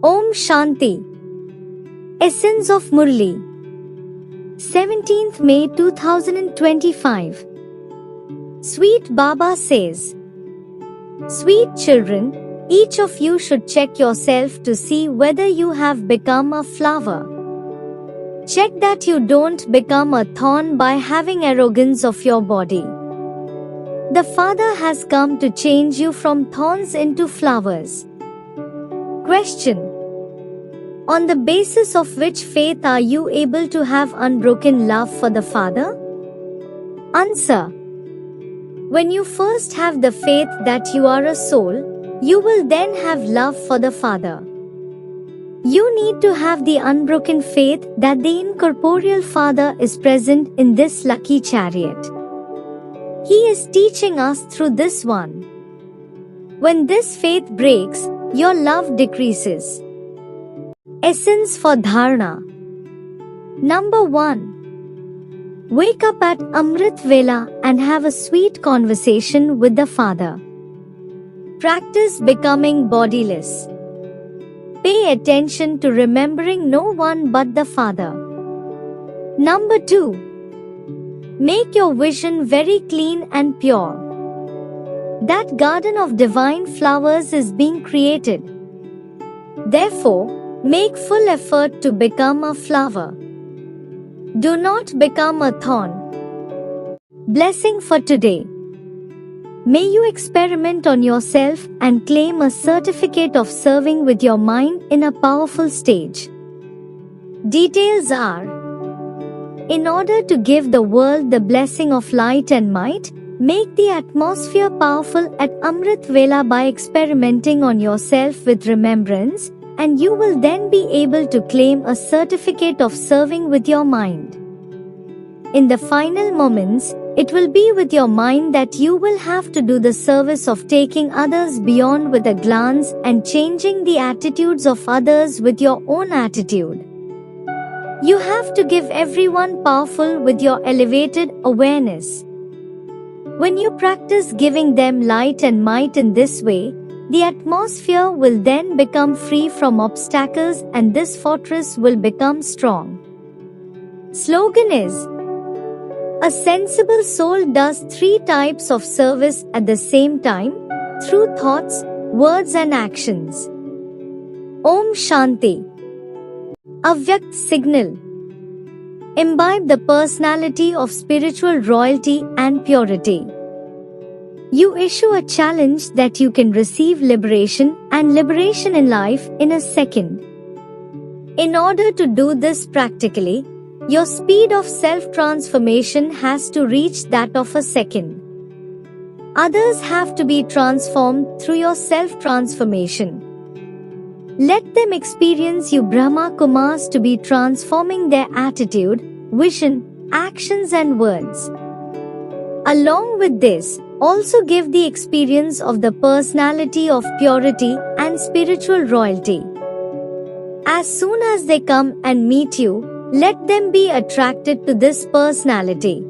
Om Shanti. Essence of Murli. 17th May 2025. Sweet Baba says, Sweet children, each of you should check yourself to see whether you have become a flower. Check that you don't become a thorn by having arrogance of your body. The Father has come to change you from thorns into flowers. Question: on the basis of which faith are you able to have unbroken love for the Father? Answer: when you first have the faith that you are a soul, you will then have love for the Father. You need to have the unbroken faith that the incorporeal Father is present in this lucky chariot. He is teaching us through this one. When this faith breaks, your love decreases. Essence for Dharana. Number 1. Wake up at Amrit Vela and have a sweet conversation with the Father. Practice becoming bodiless. Pay attention to remembering no one but the Father. Number 2. Make your vision very clean and pure. That garden of divine flowers is being created. Therefore, make full effort to become a flower. Do not become a thorn. Blessing for today. May you experiment on yourself and claim a certificate of serving with your mind in a powerful stage. Details are: in order to give the world the blessing of light and might, make the atmosphere powerful at Amrit Vela by experimenting on yourself with remembrance, and you will then be able to claim a certificate of serving with your mind. In the final moments, it will be with your mind that you will have to do the service of taking others beyond with a glance and changing the attitudes of others with your own attitude. You have to give everyone powerful with your elevated awareness. When you practice giving them light and might in this way, the atmosphere will then become free from obstacles and this fortress will become strong. Slogan is: a sensible soul does 3 types of service at the same time, through thoughts, words and actions. Om Shanti. Avyakt signal. Imbibe the personality of spiritual royalty and purity. You issue a challenge that you can receive liberation and liberation in life in a second. In order to do this practically, your speed of self-transformation has to reach that of a second. Others have to be transformed through your self-transformation. Let them experience you Brahma Kumars to be transforming their attitude, vision, actions and words. Along with this, also give the experience of the personality of purity and spiritual royalty. As soon as they come and meet you, let them be attracted to this personality.